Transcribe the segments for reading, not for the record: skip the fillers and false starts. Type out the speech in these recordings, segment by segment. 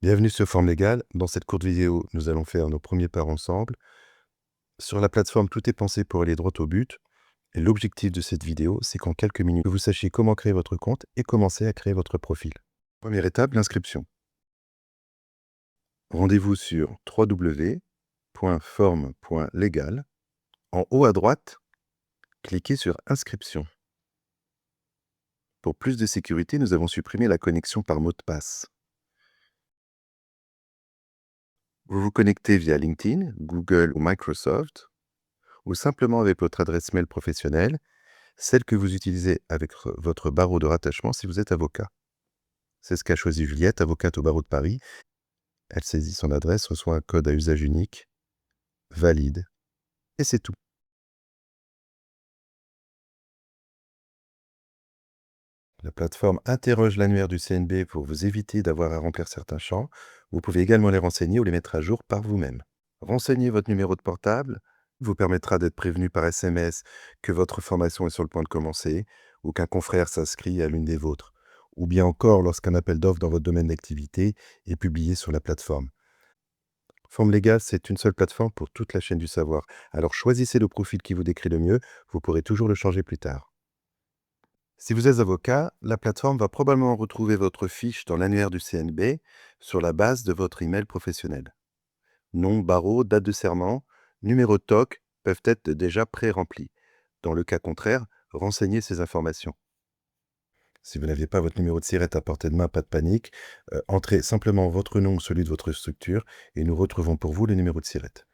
Bienvenue sur Forme Légale. Dans cette courte vidéo, nous allons faire nos premiers pas ensemble. Sur la plateforme, tout est pensé pour aller droit au but. Et l'objectif de cette vidéo, c'est qu'en quelques minutes, vous sachiez comment créer votre compte et commencer à créer votre profil. Première étape, l'inscription. Rendez-vous sur www.forme.legal. En haut à droite, cliquez sur Inscription. Pour plus de sécurité, nous avons supprimé la connexion par mot de passe. Vous vous connectez via LinkedIn, Google ou Microsoft, ou simplement avec votre adresse mail professionnelle, celle que vous utilisez avec votre barreau de rattachement si vous êtes avocat. C'est ce qu'a choisi Juliette, avocate au barreau de Paris. Elle saisit son adresse, reçoit un code à usage unique, valide, et c'est tout. La plateforme interroge l'annuaire du CNB pour vous éviter d'avoir à remplir certains champs. Vous pouvez également les renseigner ou les mettre à jour par vous-même. Renseigner votre numéro de portable vous permettra d'être prévenu par SMS que votre formation est sur le point de commencer ou qu'un confrère s'inscrit à l'une des vôtres, ou bien encore lorsqu'un appel d'offres dans votre domaine d'activité est publié sur la plateforme. Forme Légale, c'est une seule plateforme pour toute la chaîne du savoir. Alors choisissez le profil qui vous décrit le mieux, vous pourrez toujours le changer plus tard. Si vous êtes avocat, la plateforme va probablement retrouver votre fiche dans l'annuaire du CNB sur la base de votre email professionnel. Nom, barreau, date de serment, numéro de TOC peuvent être déjà pré-remplis. Dans le cas contraire, renseignez ces informations. Si vous n'avez pas votre numéro de SIRET à portée de main, pas de panique. Entrez simplement votre nom ou celui de votre structure et nous retrouvons pour vous le numéro de SIRET.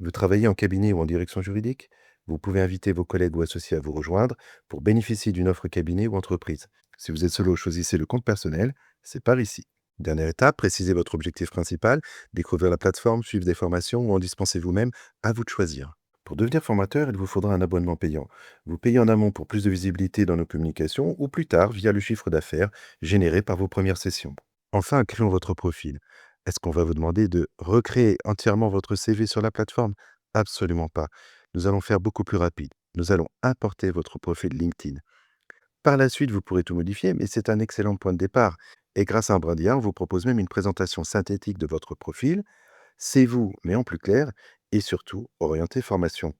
Vous travaillez en cabinet ou en direction juridique? Vous pouvez inviter vos collègues ou associés à vous rejoindre pour bénéficier d'une offre cabinet ou entreprise. Si vous êtes solo, choisissez le compte personnel, c'est par ici. Dernière étape, précisez votre objectif principal, découvrir la plateforme, suivre des formations ou en dispenser vous-même, à vous de choisir. Pour devenir formateur, il vous faudra un abonnement payant. Vous payez en amont pour plus de visibilité dans nos communications ou plus tard via le chiffre d'affaires généré par vos premières sessions. Enfin, créons votre profil. Est-ce qu'on va vous demander de recréer entièrement votre CV sur la plateforme? Absolument pas. Nous allons faire beaucoup plus rapide. Nous allons importer votre profil LinkedIn. Par la suite, vous pourrez tout modifier, mais c'est un excellent point de départ. Et grâce à un brin d'IA, on vous propose même une présentation synthétique de votre profil. C'est vous, mais en plus clair, et surtout orienté formation.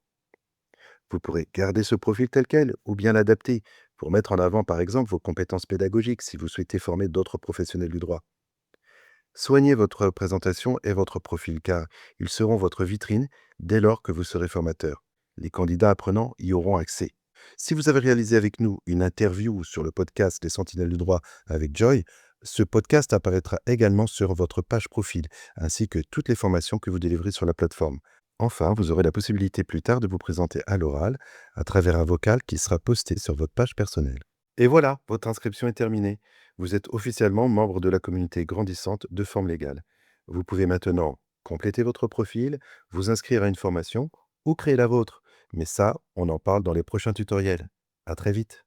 Vous pourrez garder ce profil tel quel ou bien l'adapter pour mettre en avant, par exemple, vos compétences pédagogiques si vous souhaitez former d'autres professionnels du droit. Soignez votre présentation et votre profil car ils seront votre vitrine dès lors que vous serez formateur. Les candidats apprenants y auront accès. Si vous avez réalisé avec nous une interview sur le podcast Les Sentinelles du droit avec Joy, ce podcast apparaîtra également sur votre page profil, ainsi que toutes les formations que vous délivrez sur la plateforme. Enfin, vous aurez la possibilité plus tard de vous présenter à l'oral à travers un vocal qui sera posté sur votre page personnelle. Et voilà, votre inscription est terminée. Vous êtes officiellement membre de la communauté grandissante de Forme Légale. Vous pouvez maintenant compléter votre profil, vous inscrire à une formation ou créer la vôtre. Mais ça, on en parle dans les prochains tutoriels. À très vite.